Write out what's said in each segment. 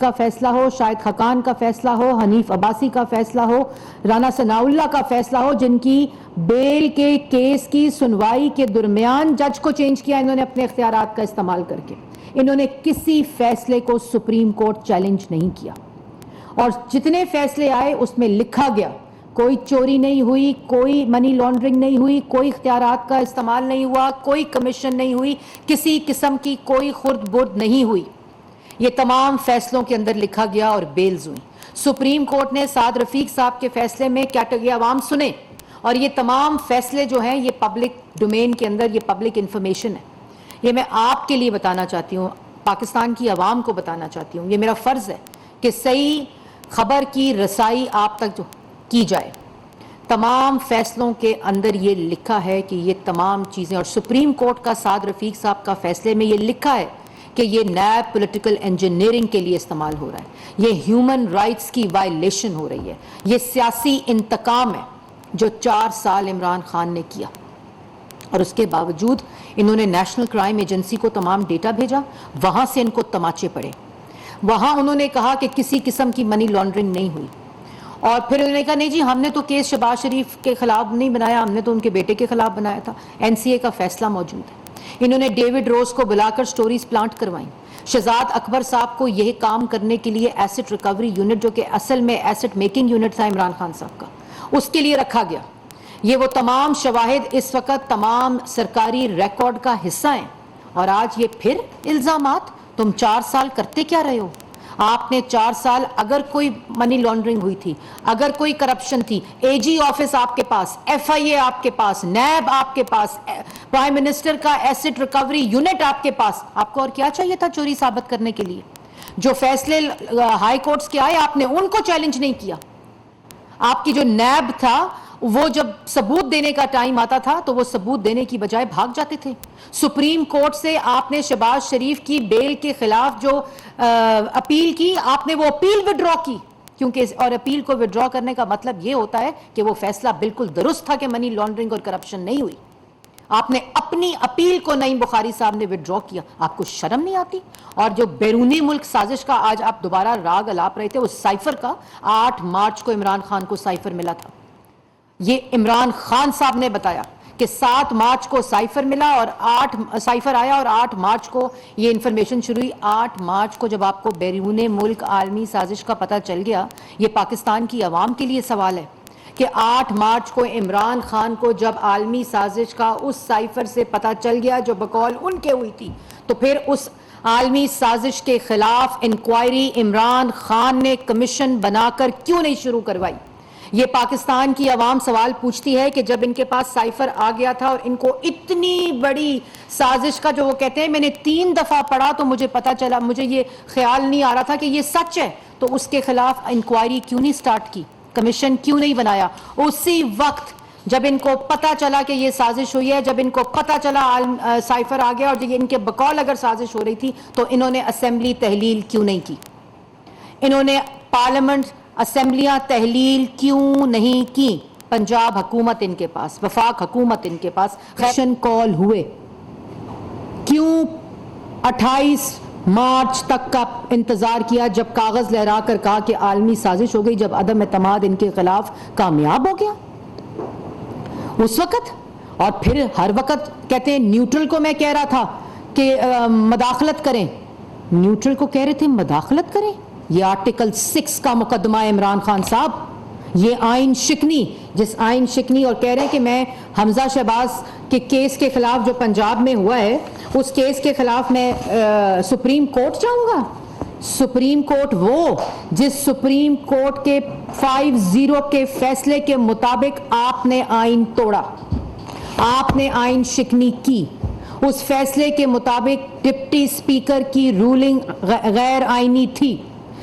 کا فیصلہ ہو، شاہد خاقان کا فیصلہ ہو، حنیف عباسی کا فیصلہ ہو، رانا ثناءاللہ کا فیصلہ ہو، جن کی بیل کے کیس کی سنوائی کے درمیان جج کو چینج کیا انہوں نے اپنے اختیارات کا استعمال کر کے. انہوں نے کسی فیصلے کو سپریم کورٹ چیلنج نہیں کیا، اور جتنے فیصلے آئے اس میں لکھا گیا کوئی چوری نہیں ہوئی، کوئی منی لانڈرنگ نہیں ہوئی، کوئی اختیارات کا استعمال نہیں ہوا، کوئی کمیشن نہیں ہوئی، کسی قسم کی کوئی خرد برد نہیں ہوئی. یہ تمام فیصلوں کے اندر لکھا گیا اور بیلز ہوئی. سپریم کورٹ نے سعد رفیق صاحب کے فیصلے میں کیا کہ عوام سنے، اور یہ تمام فیصلے جو ہیں یہ پبلک ڈومین کے اندر، یہ پبلک انفارمیشن ہے. یہ میں آپ کے لیے بتانا چاہتی ہوں، پاکستان کی عوام کو بتانا چاہتی ہوں. یہ میرا فرض ہے کہ صحیح خبر کی رسائی آپ تک جو کی جائے. تمام فیصلوں کے اندر یہ لکھا ہے کہ یہ تمام چیزیں، اور سپریم کورٹ کا سعد رفیق صاحب کا فیصلے میں یہ لکھا ہے کہ یہ نیب پولیٹیکل انجینئرنگ کے لیے استعمال ہو رہا ہے، یہ ہیومن رائٹس کی وائلیشن ہو رہی ہے، یہ سیاسی انتقام ہے جو 4 سال عمران خان نے کیا. اور اس کے باوجود انہوں نے نیشنل کرائم ایجنسی کو تمام ڈیٹا بھیجا، وہاں سے ان کو تماچے پڑے. وہاں انہوں نے کہا کہ کسی قسم کی منی لانڈرنگ نہیں ہوئی، اور پھر انہوں نے کہا نہیں جی ہم نے تو کیس شہباز شریف کے خلاف نہیں بنایا، ہم نے تو ان کے بیٹے کے خلاف بنایا تھا. NCA کا فیصلہ موجود ہے. انہوں نے ڈیوڈ روز کو بلا کر سٹوریز پلانٹ کروائیں. شہزاد اکبر صاحب کو یہ کام کرنے کے لیے ایسٹ ریکوری یونٹ، جو کہ اصل میں ایسٹ میکنگ یونٹ تھا عمران خان صاحب کا، اس کے لیے رکھا گیا. یہ وہ تمام شواہد اس وقت تمام سرکاری ریکارڈ کا حصہ ہیں. اور آج یہ پھر الزامات. تم 4 سال کرتے کیا رہے ہو؟ آپ نے 4 سال اگر کوئی منی لانڈرنگ ہوئی تھی، اگر کوئی کرپشن تھی، AG آفس آپ کے پاس، FIA آپ کے پاس، نیب آپ کے پاس، پرائم منسٹر کا ایسٹ ریکوری یونٹ آپ کے پاس، آپ کو اور کیا چاہیے تھا چوری ثابت کرنے کے لیے؟ جو فیصلے ہائی کورٹس کے آئے آپ نے ان کو چیلنج نہیں کیا. آپ کی جو نیب تھا وہ جب ثبوت دینے کا ٹائم آتا تھا تو وہ ثبوت دینے کی بجائے بھاگ جاتے تھے. سپریم کورٹ سے آپ نے شہباز شریف کی بیل کے خلاف جو اپیل کی، آپ نے وہ اپیل وڈرا کی، کیونکہ اور اپیل کو وڈرا کرنے کا مطلب یہ ہوتا ہے کہ وہ فیصلہ بالکل درست تھا کہ منی لانڈرنگ اور کرپشن نہیں ہوئی. آپ نے اپنی اپیل کو نعیم بخاری صاحب نے وڈرا کیا. آپ کو شرم نہیں آتی؟ اور جو بیرونی ملک سازش کا آج آپ دوبارہ راگ الاپ رہے تھے، اس سائفر کا 8 مارچ کو عمران خان کو سائفر ملا تھا. یہ عمران خان صاحب نے بتایا کہ 7 مارچ کو سائفر ملا اور 8 سائفر آیا اور 8 مارچ کو یہ انفارمیشن شروع ہوئی. 8 مارچ کو جب آپ کو بیرون ملک عالمی سازش کا پتہ چل گیا، یہ پاکستان کی عوام کے لیے سوال ہے کہ 8 مارچ کو عمران خان کو جب عالمی سازش کا اس سائفر سے پتہ چل گیا جو بقول ان کے ہوئی تھی، تو پھر اس عالمی سازش کے خلاف انکوائری عمران خان نے کمیشن بنا کر کیوں نہیں شروع کروائی؟ یہ پاکستان کی عوام سوال پوچھتی ہے کہ جب ان کے پاس سائفر آ گیا تھا اور ان کو اتنی بڑی سازش کا جو وہ کہتے ہیں میں نے 3 دفعہ پڑھا تو مجھے پتا چلا، مجھے یہ خیال نہیں آ رہا تھا کہ یہ سچ ہے، تو اس کے خلاف انکوائری کیوں نہیں سٹارٹ کی، کمیشن کیوں نہیں بنایا؟ اسی وقت جب ان کو پتا چلا کہ یہ سازش ہوئی ہے، جب ان کو پتا چلا سائفر آ گیا اور جب ان کے بقول اگر سازش ہو رہی تھی، تو انہوں نے اسمبلی تحلیل کیوں نہیں کی؟ انہوں نے پارلیمنٹ اسمبلیاں تحلیل کیوں نہیں کی؟ پنجاب حکومت ان کے پاس، وفاق حکومت ان کے پاس ایکشن کال ہوئے، کیوں 28 مارچ تک کا انتظار کیا جب کاغذ لہرا کر کہا کہ عالمی سازش ہو گئی، جب عدم اعتماد ان کے خلاف کامیاب ہو گیا اس وقت؟ اور پھر ہر وقت کہتے ہیں نیوٹرل کو میں کہہ رہا تھا کہ مداخلت کریں، نیوٹرل کو کہہ رہے تھے مداخلت کریں. یہ آرٹیکل 6 کا مقدمہ ہے عمران خان صاحب، یہ آئین شکنی، جس آئین شکنی، اور کہہ رہے ہیں کہ میں حمزہ شہباز کے کیس کے خلاف جو پنجاب میں ہوا ہے اس کیس کے خلاف میں سپریم کورٹ جاؤں گا. سپریم کورٹ وہ جس سپریم کورٹ کے 5-0 کے فیصلے کے مطابق آپ نے آئین توڑا، آپ نے آئین شکنی کی. اس فیصلے کے مطابق ڈپٹی اسپیکر کی رولنگ غیر آئینی تھی،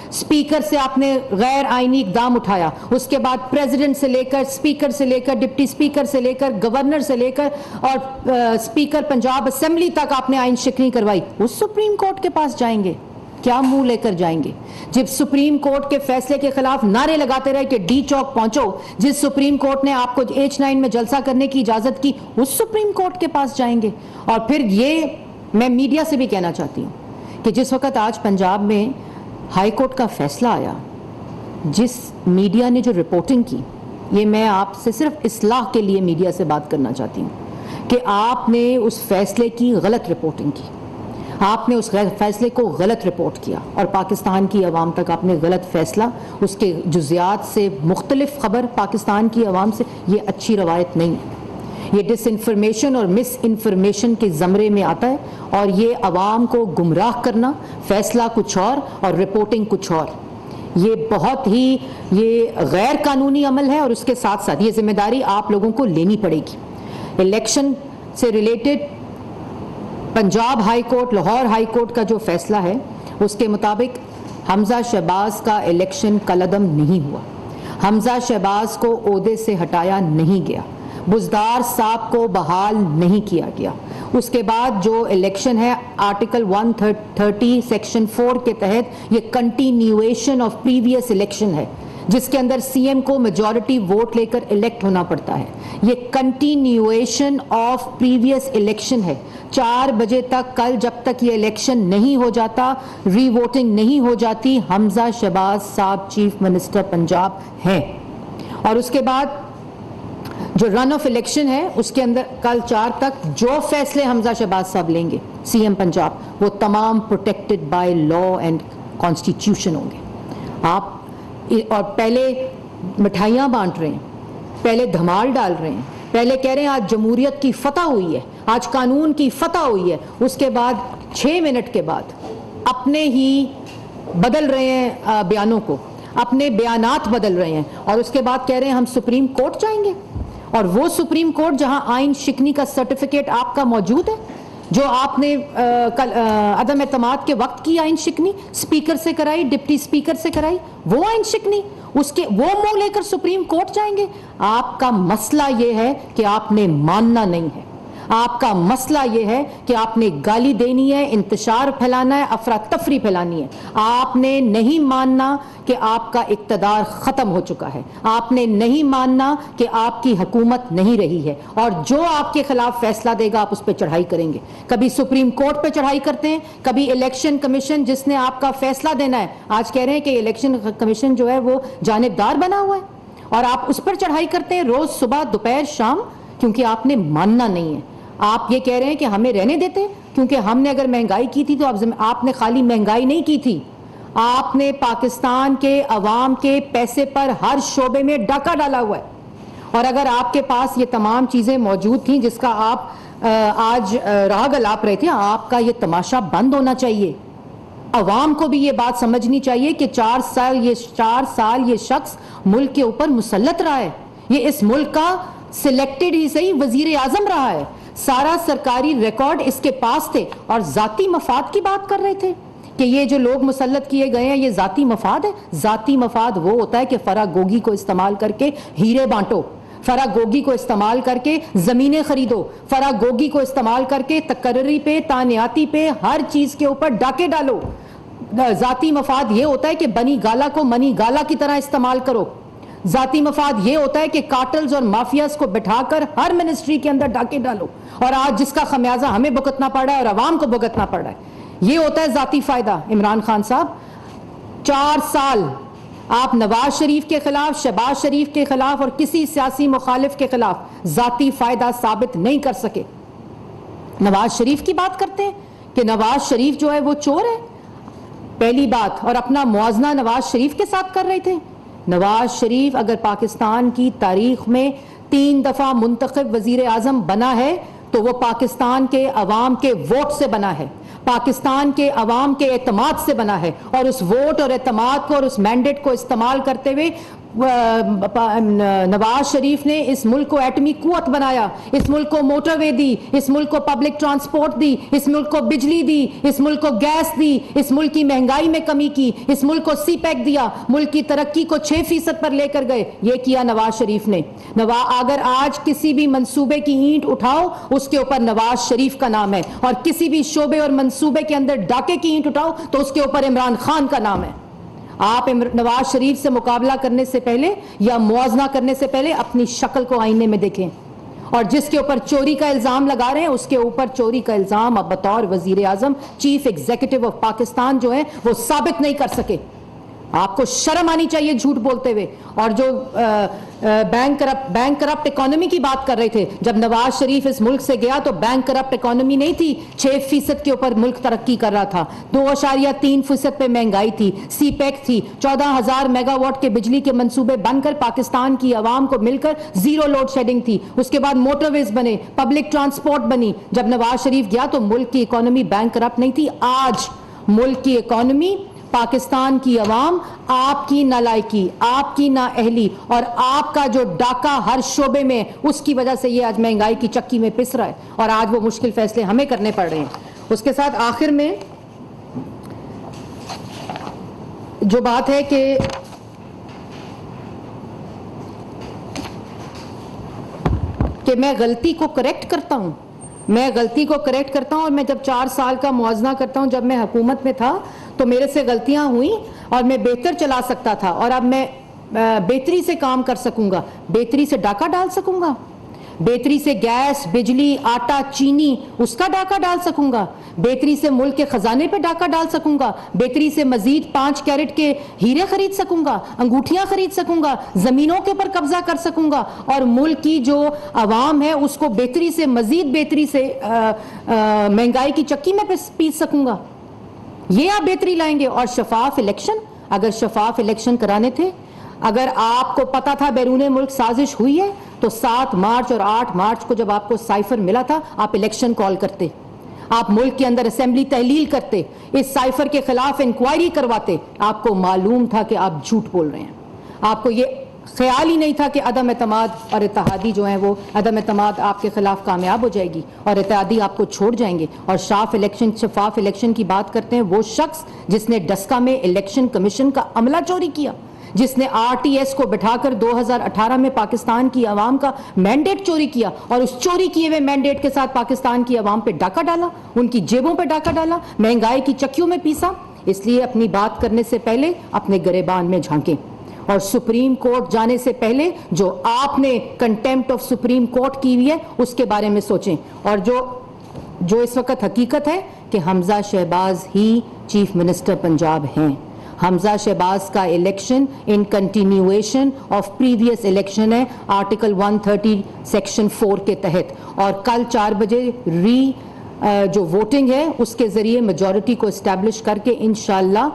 اسپیکر سے آپ نے غیر آئینی اقدام اٹھایا. اس کے بعد پریزیڈنٹ سے لے کر، اسپیکر سے لے کر، ڈپٹی اسپیکر سے لے کر، گورنر سے لے کر اور اسپیکر پنجاب اسمبلی تک آپ نے آئین شکنی کروائی. اس سپریم کورٹ کے پاس جائیں گے؟ کیا منہ لے کر جائیں گے؟ جب سپریم کورٹ کے فیصلے کے خلاف نعرے لگاتے رہے کہ ڈی چوک پہنچو، جس سپریم کورٹ نے آپ کو H9 میں جلسہ کرنے کی اجازت کی، اس سپریم کورٹ کے پاس جائیں گے. اور پھر یہ میں میڈیا سے بھی کہنا چاہتی ہوں کہ جس وقت آج پنجاب میں ہائی کورٹ کا فیصلہ آیا، جس میڈیا نے جو رپورٹنگ کی، یہ میں آپ سے صرف اصلاح کے لیے میڈیا سے بات کرنا چاہتی ہوں کہ آپ نے اس فیصلے کی غلط رپورٹنگ کی، آپ نے اس فیصلے کو غلط رپورٹ کیا اور پاکستان کی عوام تک آپ نے غلط فیصلہ، اس کے جزیات سے مختلف خبر پاکستان کی عوام سے، یہ اچھی روایت نہیں ہے، یہ ڈس انفارمیشن اور مس انفارمیشن کے زمرے میں آتا ہے اور یہ عوام کو گمراہ کرنا، فیصلہ کچھ اور رپورٹنگ کچھ اور، یہ بہت ہی یہ غیر قانونی عمل ہے اور اس کے ساتھ ساتھ یہ ذمہ داری آپ لوگوں کو لینی پڑے گی۔ الیکشن سے related Punjab high court, Lahore high court کا جو فیصلہ ہے اس کے مطابق حمزہ شہباز کا الیکشن کالعدم نہیں ہوا، حمزہ شہباز کو عہدے سے ہٹایا نہیں گیا، بزدار صاحب کو بحال نہیں کیا گیا۔ اس کے بعد جو الیکشن ہے آرٹیکل 130 سیکشن 4 کے تحت یہ کنٹینیویشن آف پریویس الیکشن ہے، جس کے اندر سی ایم کو میجورٹی ووٹ لے کر الیکٹ ہونا پڑتا ہے، یہ کنٹینیویشن آف پریویس الیکشن ہے۔ 4 بجے تک کل جب تک یہ الیکشن نہیں ہو جاتا، ری ووٹنگ نہیں ہو جاتی، حمزہ شہباز صاحب چیف منسٹر پنجاب ہیں۔ اور اس کے بعد جو رن آف الیکشن ہے اس کے اندر کل 4 تک جو فیصلے حمزہ شہباز صاحب لیں گے سی ایم پنجاب، وہ تمام protected by law and constitution ہوں گے۔ آپ اور پہلے مٹھائیاں بانٹ رہے ہیں، پہلے دھمال ڈال رہے ہیں، پہلے کہہ رہے ہیں آج جمہوریت کی فتح ہوئی ہے، آج قانون کی فتح ہوئی ہے، اس کے بعد 6 منٹ کے بعد اپنے ہی بدل رہے ہیں بیانوں کو، اپنے بیانات بدل رہے ہیں اور اس کے بعد کہہ رہے ہیں ہم سپریم کورٹ جائیں گے، اور وہ سپریم کورٹ جہاں آئین شکنی کا سرٹیفکیٹ آپ کا موجود ہے، جو آپ نے عدم اعتماد کے وقت کی آئین شکنی اسپیکر سے کرائی، ڈپٹی اسپیکر سے کرائی، وہ آئین شکنی اس کے وہ منہ لے کر سپریم کورٹ جائیں گے۔ آپ کا مسئلہ یہ ہے کہ آپ نے ماننا نہیں ہے، آپ کا مسئلہ یہ ہے کہ آپ نے گالی دینی ہے، انتشار پھیلانا ہے، افراتفری پھیلانی ہے، آپ نے نہیں ماننا کہ آپ کا اقتدار ختم ہو چکا ہے، آپ نے نہیں ماننا کہ آپ کی حکومت نہیں رہی ہے، اور جو آپ کے خلاف فیصلہ دے گا آپ اس پہ چڑھائی کریں گے، کبھی سپریم کورٹ پہ چڑھائی کرتے ہیں، کبھی الیکشن کمیشن جس نے آپ کا فیصلہ دینا ہے، آج کہہ رہے ہیں کہ الیکشن کمیشن جو ہے وہ جانبدار بنا ہوا ہے اور آپ اس پر چڑھائی کرتے ہیں روز صبح دوپہر شام، کیونکہ آپ نے ماننا نہیں ہے۔ آپ یہ کہہ رہے ہیں کہ ہمیں رہنے دیتے، کیونکہ ہم نے اگر مہنگائی کی تھی تو آپ نے خالی مہنگائی نہیں کی تھی، آپ نے پاکستان کے عوام کے پیسے پر ہر شعبے میں ڈاکہ ڈالا ہوا ہے، اور اگر آپ کے پاس یہ تمام چیزیں موجود تھیں جس کا آپ آج راگ الاپ رہے تھے، آپ کا یہ تماشا بند ہونا چاہیے۔ عوام کو بھی یہ بات سمجھنی چاہیے کہ 4 سال یہ شخص ملک کے اوپر مسلط رہا ہے، یہ اس ملک کا سلیکٹڈ ہی صحیح وزیر اعظم رہا ہے، سارا سرکاری ریکارڈ اس کے پاس تھے، اور ذاتی مفاد کی بات کر رہے تھے کہ یہ جو لوگ مسلط کیے گئے ہیں یہ ذاتی مفاد ہے۔ ذاتی مفاد وہ ہوتا ہے کہ فرا گوگی کو استعمال کر کے ہیرے بانٹو، فرا گوگی کو استعمال کر کے زمینیں خریدو، فرا گوگی کو استعمال کر کے تقرری پہ، تعیناتی پہ، ہر چیز کے اوپر ڈاکے ڈالو۔ ذاتی مفاد یہ ہوتا ہے کہ بنی گالا کو منی گالا کی طرح استعمال کرو۔ ذاتی مفاد یہ ہوتا ہے کہ کارٹلز اور مافیاز کو بٹھا کر ہر منسٹری کے اندر ڈاکے ڈالو، اور آج جس کا خمیازہ ہمیں بھگتنا پڑ رہا ہے اور عوام کو بھگتنا پڑ رہا ہے، یہ ہوتا ہے ذاتی فائدہ۔ عمران خان صاحب 4 سال آپ نواز شریف کے خلاف، شہباز شریف کے خلاف اور کسی سیاسی مخالف کے خلاف ذاتی فائدہ ثابت نہیں کر سکے۔ نواز شریف کی بات کرتے ہیں کہ نواز شریف جو ہے وہ چور ہے، پہلی بات، اور اپنا موازنہ نواز شریف کے ساتھ کر رہے تھے۔ نواز شریف اگر پاکستان کی تاریخ میں 3 دفعہ منتخب وزیر اعظم بنا ہے تو وہ پاکستان کے عوام کے ووٹ سے بنا ہے، پاکستان کے عوام کے اعتماد سے بنا ہے، اور اس ووٹ اور اعتماد کو اور اس مینڈیٹ کو استعمال کرتے ہوئے نواز شریف نے اس ملک کو ایٹمی قوت بنایا، اس ملک کو موٹر وے دی، اس ملک کو پبلک ٹرانسپورٹ دی، اس ملک کو بجلی دی، اس ملک کو گیس دی، اس ملک کی مہنگائی میں کمی کی، اس ملک کو سی پیک دیا، ملک کی ترقی کو 6% پر لے کر گئے، یہ کیا نواز شریف نے۔ اگر آج کسی بھی منصوبے کی اینٹ اٹھاؤ اس کے اوپر نواز شریف کا نام ہے، اور کسی بھی شعبے اور منصوبے کے اندر ڈاکے کی اینٹ اٹھاؤ تو اس کے اوپر عمران خان کا نام ہے۔ آپ نواز شریف سے مقابلہ کرنے سے پہلے یا موازنہ کرنے سے پہلے اپنی شکل کو آئینے میں دیکھیں، اور جس کے اوپر چوری کا الزام لگا رہے ہیں اس کے اوپر چوری کا الزام اب بطور وزیر اعظم چیف ایگزیکٹو آف پاکستان جو ہیں وہ ثابت نہیں کر سکے. آپ کو شرم آنی چاہیے جھوٹ بولتے ہوئے. اور جو بینک کرپٹ اکانومی کی بات کر رہے تھے, جب نواز شریف اس ملک سے گیا تو بینک کرپٹ اکانومی نہیں تھی, 6% کے اوپر ملک ترقی کر رہا تھا, 2.3% پہ مہنگائی تھی, سی پیک تھی, 14,000 میگا واٹ کے بجلی کے منصوبے بن کر پاکستان کی عوام کو مل کر زیرو لوڈ شیڈنگ تھی, اس کے بعد موٹر ویز بنے, پبلک ٹرانسپورٹ بنی. جب نواز شریف گیا تو ملک کی اکانومی بینک کرپٹ نہیں تھی. آج ملک کی اکانومی, پاکستان کی عوام, آپ کی نالائکی, آپ کی نااہلی اور آپ کا جو ڈاکہ ہر شعبے میں, اس کی وجہ سے یہ آج مہنگائی کی چکی میں پس رہا ہے اور آج وہ مشکل فیصلے ہمیں کرنے پڑ رہے ہیں. اس کے ساتھ آخر میں جو بات ہے کہ میں غلطی کو کریکٹ کرتا ہوں, اور میں جب 4 سال کا موازنہ کرتا ہوں, جب میں حکومت میں تھا تو میرے سے غلطیاں ہوئیں اور میں بہتر چلا سکتا تھا, اور اب میں بہتری سے کام کر سکوں گا, بہتری سے ڈاکہ ڈال سکوں گا, بہتری سے گیس, بجلی, آٹا, چینی اس کا ڈاکہ ڈال سکوں گا, بہتری سے ملک کے خزانے پہ ڈاکہ ڈال سکوں گا, بہتری سے مزید 5 کیرٹ کے ہیرے خرید سکوں گا, انگوٹھیاں خرید سکوں گا, زمینوں کے اوپر قبضہ کر سکوں گا, اور ملک کی جو عوام ہے اس کو بہتری سے, مزید بہتری سے مہنگائی کی چکی میں پیس سکوں گا. یہ آپ بہتری لائیں گے. اور شفاف الیکشن, اگر شفاف الیکشن کرانے تھے, اگر آپ کو پتا تھا بیرون ملک سازش ہوئی ہے, تو 7 مارچ اور 8 مارچ کو جب آپ کو سائفر ملا تھا, آپ الیکشن کال کرتے, آپ ملک کے اندر اسمبلی تحلیل کرتے, اس سائفر کے خلاف انکوائری کرواتے. آپ کو معلوم تھا کہ آپ جھوٹ بول رہے ہیں, آپ کو یہ خیال ہی نہیں تھا کہ عدم اعتماد اور اتحادی جو ہیں وہ عدم اعتماد آپ کے خلاف کامیاب ہو جائے گی اور اتحادی آپ کو چھوڑ جائیں گے. اور شفاف الیکشن کی بات کرتے ہیں وہ شخص جس نے ڈسکا میں الیکشن کمیشن کا عملہ چوری کیا, جس نے RTS کو بٹھا کر 2018 میں پاکستان کی عوام کا مینڈیٹ چوری کیا, اور اس چوری کیے ہوئے مینڈیٹ کے ساتھ پاکستان کی عوام پہ ڈاکہ ڈالا, ان کی جیبوں پہ ڈاکہ ڈالا, مہنگائی کی چکیوں میں پیسا. اس لیے اپنی بات کرنے سے پہلے اپنے گریبان میں جھانکیں, اور سپریم کورٹ جانے سے پہلے جو آپ نے کنٹیمپٹ آف سپریم کورٹ کی ہوئی ہے اس کے بارے میں سوچیں. اور جو اس وقت حقیقت ہے کہ حمزہ شہباز ہی چیف منسٹر پنجاب ہیں. حمزہ شہباز کا election in continuation of previous election ہے آرٹیکل 130 سیکشن 4 کے تحت, اور کل 4 بجے جو ووٹنگ ہے اس کے ذریعے میجورٹی کو اسٹیبلش کر کے انشاءاللہ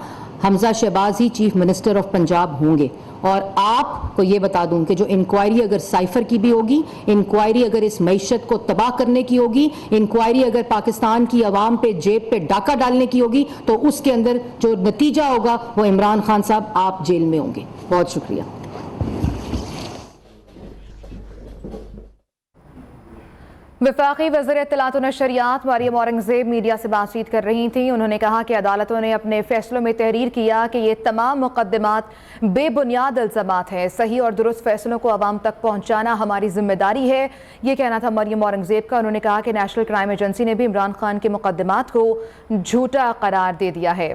حمزہ شہباز ہی چیف منسٹر آف پنجاب ہوں گے. اور آپ کو یہ بتا دوں کہ جو انکوائری اگر سائفر کی بھی ہوگی, انکوائری اگر اس معیشت کو تباہ کرنے کی ہوگی, انکوائری اگر پاکستان کی عوام پہ جیب پہ ڈاکہ ڈالنے کی ہوگی, تو اس کے اندر جو نتیجہ ہوگا وہ عمران خان صاحب آپ جیل میں ہوں گے. بہت شکریہ. وفاقی وزیر اطلاعات و نشریات مریم اورنگزیب میڈیا سے بات چیت کر رہی تھیں. انہوں نے کہا کہ عدالتوں نے اپنے فیصلوں میں تحریر کیا کہ یہ تمام مقدمات بے بنیاد الزامات ہیں. صحیح اور درست فیصلوں کو عوام تک پہنچانا ہماری ذمہ داری ہے, یہ کہنا تھا مریم اورنگزیب کا. انہوں نے کہا کہ نیشنل کرائم ایجنسی نے بھی عمران خان کے مقدمات کو جھوٹا قرار دے دیا ہے.